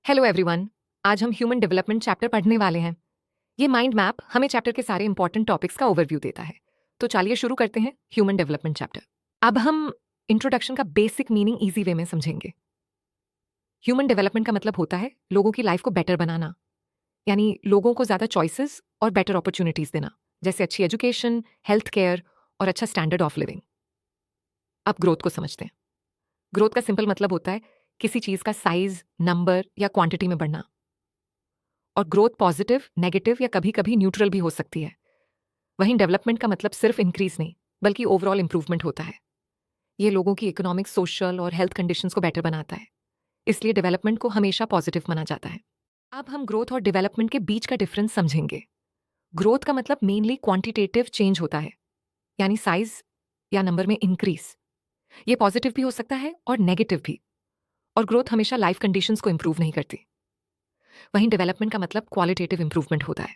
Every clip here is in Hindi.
Hello everyone. आज हम ह्यूमन डेवलपमेंट चैप्टर पढ़ने वाले हैं। ये माइंड मैप हमें चैप्टर के सारे इंपॉर्टेंट टॉपिक्स का ओवरव्यू देता है। तो चलिए शुरू करते हैं ह्यूमन डेवलपमेंट चैप्टर। अब हम इंट्रोडक्शन का बेसिक मीनिंग इजी वे में समझेंगे। ह्यूमन डेवलपमेंट का मतलब होता है लोगों की लाइफ को बेटर बनाना, यानी लोगों को ज़्यादा चॉइसेस और बेटर अपॉर्चुनिटीज़ देना, जैसे अच्छी एजुकेशन, हेल्थ केयर और अच्छा स्टैंडर्ड ऑफ लिविंग। अब ग्रोथ को समझते हैं। ग्रोथ का सिंपल मतलब होता है किसी चीज़ का साइज, नंबर या क्वांटिटी में बढ़ना। और ग्रोथ पॉजिटिव, नेगेटिव या कभी कभी न्यूट्रल भी हो सकती है। वहीं डेवलपमेंट का मतलब सिर्फ इंक्रीज नहीं, बल्कि ओवरऑल इंप्रूवमेंट होता है। ये लोगों की इकोनॉमिक, सोशल और हेल्थ कंडीशंस को बेटर बनाता है। इसलिए डेवलपमेंट को हमेशा पॉजिटिव माना जाता है। अब हम ग्रोथ और डेवलपमेंट के बीच का डिफरेंस समझेंगे। ग्रोथ का मतलब मेनली क्वांटिटेटिव चेंज होता है, यानी साइज या नंबर में इंक्रीज। ये पॉजिटिव भी हो सकता है और नेगेटिव भी। और ग्रोथ हमेशा लाइफ कंडीशंस को इंप्रूव नहीं करती। वहीं डेवलपमेंट का मतलब क्वालिटेटिव इंप्रूवमेंट होता है।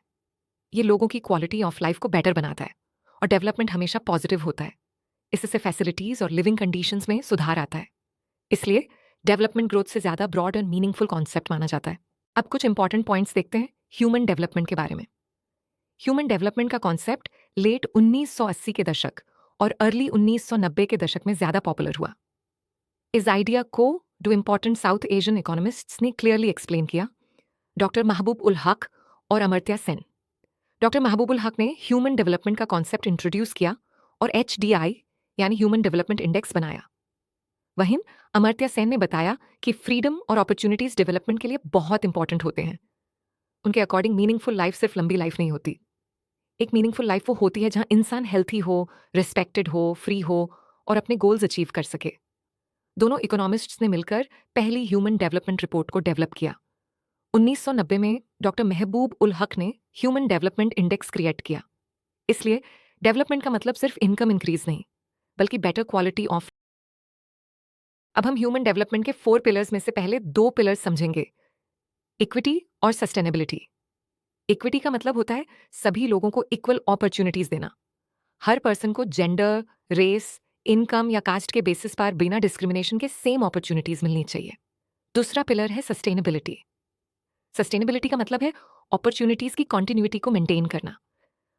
ये लोगों की क्वालिटी ऑफ लाइफ को बेटर बनाता है। और डेवलपमेंट हमेशा पॉजिटिव होता है। इससे फैसिलिटीज और लिविंग कंडीशंस में सुधार आता है। इसलिए डेवलपमेंट ग्रोथ से ज्यादा ब्रॉड और मीनिंगफुल कॉन्सेप्ट माना जाता है। अब कुछ इंपॉर्टेंट पॉइंट्स देखते हैं ह्यूमन डेवलपमेंट के बारे में। ह्यूमन डेवलपमेंट का कॉन्सेप्ट लेट 1980 के दशक और अर्ली 1990 के दशक में ज्यादा पॉपुलर हुआ। इस आइडिया को दो इंपॉर्टेंट साउथ एशियन इकोनॉमिस्ट्स ने क्लियरली एक्सप्लेन किया, डॉक्टर महबूब उल हक और अमर्त्य सेन। डॉक्टर महबूब उल हक ने ह्यूमन डेवलपमेंट का कॉन्सेप्ट इंट्रोड्यूस किया और HDI यानी ह्यूमन डेवलपमेंट इंडेक्स बनाया। वहीं अमर्त्य सेन ने बताया कि फ्रीडम और अपॉर्चुनिटीज डेवलपमेंट के लिए बहुत इंपॉर्टेंट होते हैं। उनके अकॉर्डिंग मीनिंगफुल लाइफ सिर्फ लंबी लाइफ नहीं होती। एक मीनिंगफुल लाइफ वो होती है जहां इंसान हेल्थी हो, रिस्पेक्टेड हो, फ्री हो और अपने गोल्स अचीव कर सके। दोनों इकोनॉमिस्ट्स ने मिलकर पहली ह्यूमन डेवलपमेंट रिपोर्ट को डेवलप किया। 1990 में डॉक्टर महबूब उल हक ने ह्यूमन डेवलपमेंट इंडेक्स क्रिएट किया। इसलिए डेवलपमेंट का मतलब सिर्फ इनकम इंक्रीज नहीं, बल्कि बेटर क्वालिटी ऑफ। अब हम ह्यूमन डेवलपमेंट के 4 पिलर्स में से पहले 2 पिलर्स समझेंगे, इक्विटी और सस्टेनेबिलिटी। इक्विटी का मतलब होता है सभी लोगों को इक्वल अपॉर्चुनिटीज देना। हर पर्सन को जेंडर, रेस, इनकम या कास्ट के बेसिस पर बिना डिस्क्रिमिनेशन के सेम अपॉर्चुनिटीज मिलनी चाहिए। दूसरा पिलर है सस्टेनेबिलिटी। सस्टेनेबिलिटी का मतलब है अपॉर्चुनिटीज की कॉन्टिन्यूटी को मेंटेन करना।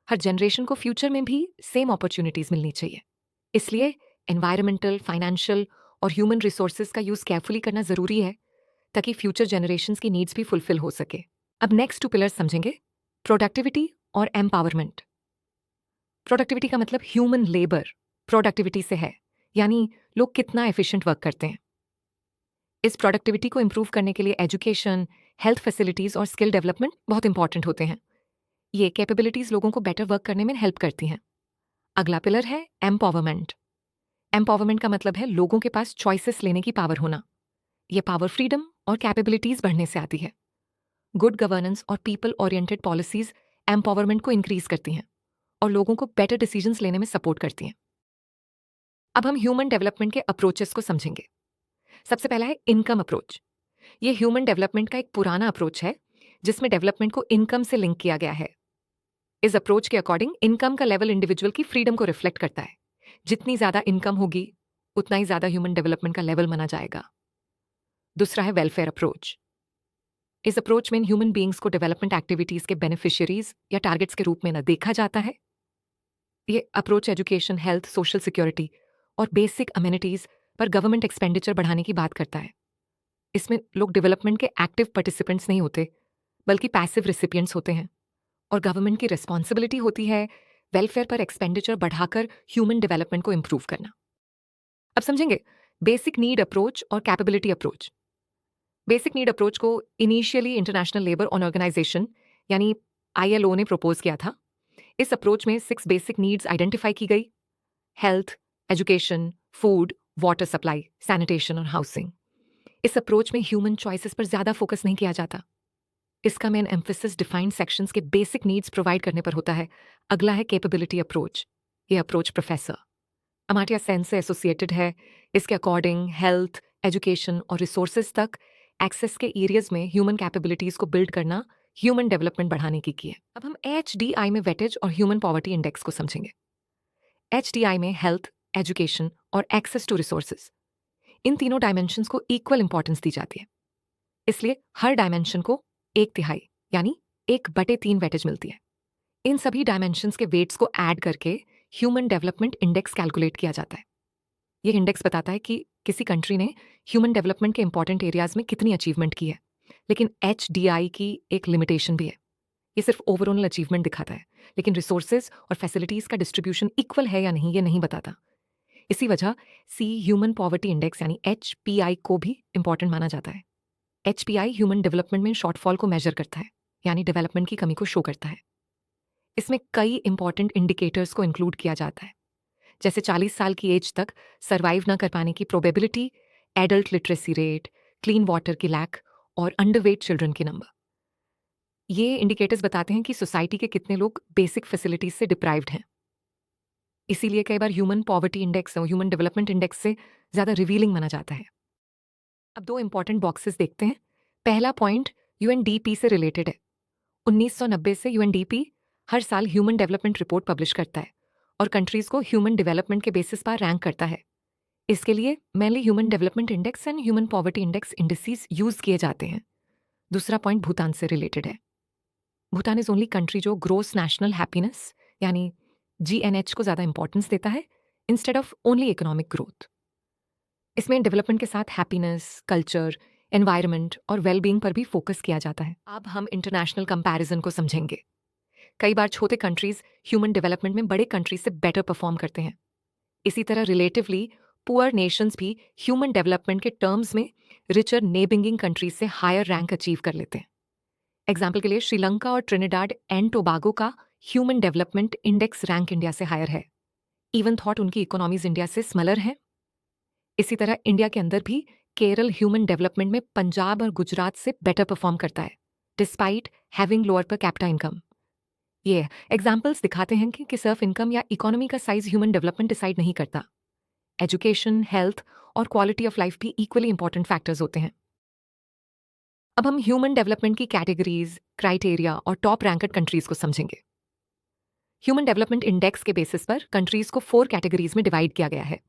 हर जनरेशन को फ्यूचर में भी सेम अपॉर्चुनिटीज मिलनी चाहिए। इसलिए एनवायरमेंटल, फाइनेंशियल और ह्यूमन रिसोर्सेज का यूज केयरफुली करना जरूरी है, ताकि फ्यूचर जनरेशंस की नीड्स भी फुलफिल हो सके। अब नेक्स्ट 2 पिलर्स समझेंगे, प्रोडक्टिविटी और एम्पावरमेंट। प्रोडक्टिविटी का मतलब ह्यूमन लेबर प्रोडक्टिविटी से है, यानी लोग कितना एफिशिएंट वर्क करते हैं। इस प्रोडक्टिविटी को इंप्रूव करने के लिए एजुकेशन, हेल्थ फैसिलिटीज और स्किल डेवलपमेंट बहुत इंपॉर्टेंट होते हैं। ये कैपेबिलिटीज लोगों को बेटर वर्क करने में हेल्प करती हैं। अगला पिलर है एम्पावरमेंट। एम्पावरमेंट का मतलब है लोगों के पास चॉइसेस लेने की पावर होना। ये पावर फ्रीडम और कैपेबिलिटीज बढ़ने से आती है। गुड गवर्नेंस और पीपल ओरिएंटेड पॉलिसीज एम्पावरमेंट को इंक्रीज करती हैं और लोगों को बेटर डिसीजंस लेने में सपोर्ट करती हैं। अब हम ह्यूमन डेवलपमेंट के अप्रोचेस को समझेंगे। सबसे पहला है इनकम अप्रोच। ये ह्यूमन डेवलपमेंट का एक पुराना अप्रोच है, जिसमें डेवलपमेंट को इनकम से लिंक किया गया है। इस अप्रोच के अकॉर्डिंग इनकम का लेवल इंडिविजुअल की फ्रीडम को रिफ्लेक्ट करता है। जितनी ज्यादा इनकम होगी, उतना ही ज्यादा ह्यूमन डेवलपमेंट का लेवल माना जाएगा। दूसरा है वेलफेयर अप्रोच। इस अप्रोच में ह्यूमन बीइंग्स को डेवलपमेंट एक्टिविटीज के बेनिफिशियरीज या टारगेट्स के रूप में न देखा जाता है। ये approach education, health, social security और बेसिक अमेनिटीज पर गवर्नमेंट एक्सपेंडिचर बढ़ाने की बात करता है। इसमें लोग डेवलपमेंट के एक्टिव पार्टिसिपेंट्स नहीं होते, बल्कि पैसिव रिसिपिएंट्स होते हैं। और गवर्नमेंट की रिस्पॉन्सिबिलिटी होती है वेलफेयर पर एक्सपेंडिचर बढ़ाकर ह्यूमन डेवलपमेंट को इंप्रूव करना। अब समझेंगे बेसिक नीड अप्रोच और capability approach. Basic need approach को इनिशियली इंटरनेशनल लेबर ऑर्गेनाइजेशन यानी ILO ने प्रपोज किया था। इस अप्रोच में 6 बेसिक नीड्स आइडेंटिफाई की गई: health, education, food, water supply, sanitation और हाउसिंग। इस अप्रोच में ह्यूमन चॉइसेस पर ज्यादा फोकस नहीं किया जाता। इसका मेन एम्फेसिस डिफाइंड सेक्शंस के बेसिक नीड्स प्रोवाइड करने पर होता है। अगला है कैपेबिलिटी अप्रोच। ये अप्रोच प्रोफेसर अमार्त्य सेन से एसोसिएटेड है। इसके अकॉर्डिंग हेल्थ, एजुकेशन और रिसोर्सेज तक एक्सेस के एरियाज में ह्यूमन कैपेबिलिटीज को बिल्ड करना ह्यूमन डेवलपमेंट बढ़ाने की है। अब हम HDI में वेटेज और ह्यूमन पॉवर्टी इंडेक्स को समझेंगे। HDI में हेल्थ, एजुकेशन और एक्सेस टू रिसोर्सेज, इन तीनों डायमेंशंस को इक्वल इंपॉर्टेंस दी जाती है। इसलिए हर डायमेंशन को 1/3 यानी 1/3 वेटेज मिलती है। इन सभी डायमेंशंस के वेट्स को ऐड करके ह्यूमन डेवलपमेंट इंडेक्स कैलकुलेट किया जाता है। ये इंडेक्स बताता है कि किसी कंट्री ने ह्यूमन डेवलपमेंट के इंपॉर्टेंट एरियाज में कितनी अचीवमेंट की है। लेकिन HDI की एक लिमिटेशन भी है। ये सिर्फ ओवरऑल अचीवमेंट दिखाता है, लेकिन रिसोर्सेज और फैसिलिटीज का डिस्ट्रीब्यूशन इक्वल है या नहीं ये नहीं बताता। इसी वजह सी ह्यूमन पॉवर्टी इंडेक्स यानी HPI को भी इंपॉर्टेंट माना जाता है। HPI ह्यूमन डेवलपमेंट में शॉर्टफॉल को मेजर करता है, यानी डेवलपमेंट की कमी को शो करता है। इसमें कई इंपॉर्टेंट इंडिकेटर्स को इंक्लूड किया जाता है, जैसे 40 साल की एज तक सर्वाइव ना कर पाने की probability, adult literacy rate, clean water की लैक और अंडरवेट चिल्ड्रन के नंबर। ये इंडिकेटर्स बताते हैं कि सोसाइटी के कितने लोग बेसिक फैसिलिटीज से डिप्राइव्ड हैं। इसीलिए कई बार ह्यूमन पॉवर्टी इंडेक्स और ह्यूमन डेवलपमेंट इंडेक्स से ज़्यादा रिवीलिंग माना जाता है। अब 2 इंपॉर्टेंट बॉक्सेस देखते हैं। पहला पॉइंट UNDP से रिलेटेड है। 1990 से UNDP हर साल ह्यूमन डेवलपमेंट रिपोर्ट पब्लिश करता है और कंट्रीज को ह्यूमन डेवलपमेंट के बेसिस पर रैंक करता है। इसके लिए mainly human development index and human poverty index indices use किए जाते हैं। दूसरा पॉइंट भूटान से रिलेटेड है। भूटान इज ओनली कंट्री जो ग्रोस नेशनल हैप्पीनेस यानी GNH को ज़्यादा इंपॉर्टेंस देता है instead of only economic growth. इसमें डेवलपमेंट के साथ हैप्पीनेस, कल्चर, एनवायरनमेंट और वेलबींग पर भी फोकस किया जाता है। अब हम इंटरनेशनल कंपैरिजन को समझेंगे। कई बार छोटे कंट्रीज ह्यूमन डेवलपमेंट में बड़े कंट्रीज से बेटर परफॉर्म करते हैं। इसी तरह रिलेटिवली पुअर नेशंस भी ह्यूमन डेवलपमेंट के टर्म्स में रिचर नेबरिंग कंट्रीज से हायर रैंक अचीव कर लेते हैं। एग्जाम्पल के लिए श्रीलंका और ट्रिनिडाड एंड टोबागो का human development index rank India से हायर है, इवन थॉट उनकी इकोनॉमीज इंडिया से स्मलर हैं। इसी तरह इंडिया के अंदर भी केरल ह्यूमन डेवलपमेंट में पंजाब और गुजरात से बेटर परफॉर्म करता है despite having lower per capita income. ये एग्जाम्पल्स दिखाते हैं कि सिर्फ इनकम या इकोनॉमी का साइज ह्यूमन डेवलपमेंट डिसाइड नहीं करता। एजुकेशन, हेल्थ और क्वालिटी ऑफ लाइफ भी इक्वली इंपॉर्टेंट फैक्टर्स होते हैं। अब हम ह्यूमन डेवलपमेंट की कैटेगरीज, क्राइटेरिया और टॉप रैंकड कंट्रीज को समझेंगे। ह्यूमन डेवलपमेंट इंडेक्स के बेसिस पर कंट्रीज को 4 कैटेगरीज में डिवाइड किया गया है।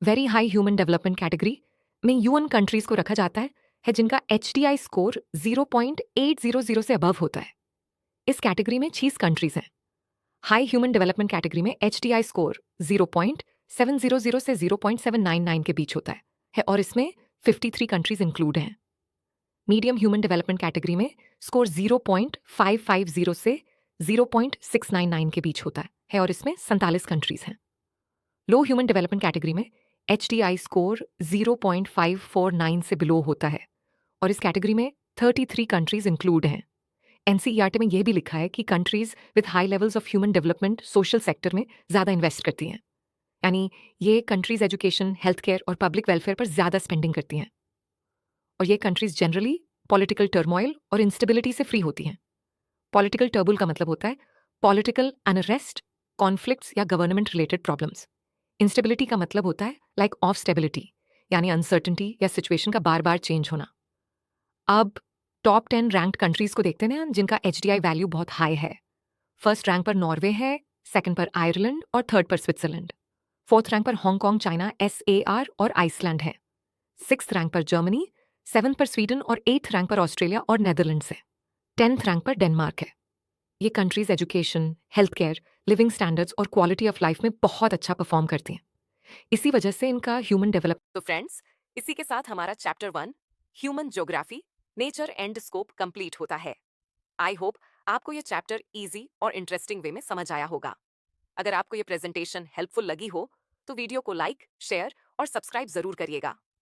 Very high human development category में UN कंट्रीज को रखा जाता है जिनका HDI स्कोर 0.800 से अबव होता है। इस कैटेगरी में 6 कंट्रीज हैं। हाई ह्यूमन डेवलपमेंट कैटेगरी में HDI स्कोर 0.700 से 0.799 के बीच होता है और इसमें 53 कंट्रीज इंक्लूड हैं। मीडियम ह्यूमन डेवलपमेंट कैटेगरी में स्कोर 0.550 से 0.699 के बीच होता है और इसमें 47 कंट्रीज हैं। लो ह्यूमन डेवलपमेंट कैटेगरी में HDI स्कोर 0.549 से बिलो होता है और इस कैटेगरी में 33 कंट्रीज इंक्लूड हैं। NCERT में यह भी लिखा है कि countries with high levels of human development social sector में ज़्यादा इन्वेस्ट करती हैं, यानी ये कंट्रीज एजुकेशन, हेल्थ केयर और पब्लिक वेलफेयर पर ज़्यादा स्पेंडिंग करती हैं। और ये कंट्रीज जनरली पॉलिटिकल टर्मोइल और इंस्टेबिलिटी से फ्री होती हैं। पॉलिटिकल टर्बुल का मतलब होता है पॉलिटिकल अनरेस्ट, कॉन्फ्लिक्ट्स या गवर्नमेंट रिलेटेड प्रॉब्लम्स। इंस्टेबिलिटी का मतलब होता है लाइक ऑफ स्टेबिलिटी, यानी अनसर्टेनिटी या सिचुएशन का बार बार चेंज होना। अब टॉप 10 रैंक्ड कंट्रीज को देखते हैं जिनका HDI वैल्यू बहुत हाई है। फर्स्ट रैंक पर नॉर्वे है, सेकंड पर आयरलैंड और थर्ड पर स्विट्जरलैंड। फोर्थ रैंक पर हांगकांग, चाइना, SAR और आइसलैंड है। सिक्स्थ रैंक पर जर्मनी, सेवन्थ पर स्वीडन और 8th रैंक पर ऑस्ट्रेलिया और नेदरलैंड्स है। 10th रैंक पर डेनमार्क है। ये countries education, health care, living standards और क्वालिटी ऑफ लाइफ में बहुत अच्छा परफॉर्म करती हैं। इसी वजह से इनका ह्यूमन डेवलप। तो फ्रेंड्स, इसी के साथ हमारा chapter 1 human geography, nature and scope complete होता है। आई होप आपको ये चैप्टर इजी और इंटरेस्टिंग वे में समझ आया होगा। अगर आपको ये प्रेजेंटेशन हेल्पफुल लगी हो तो वीडियो को लाइक, शेयर और सब्सक्राइब जरूर करिएगा।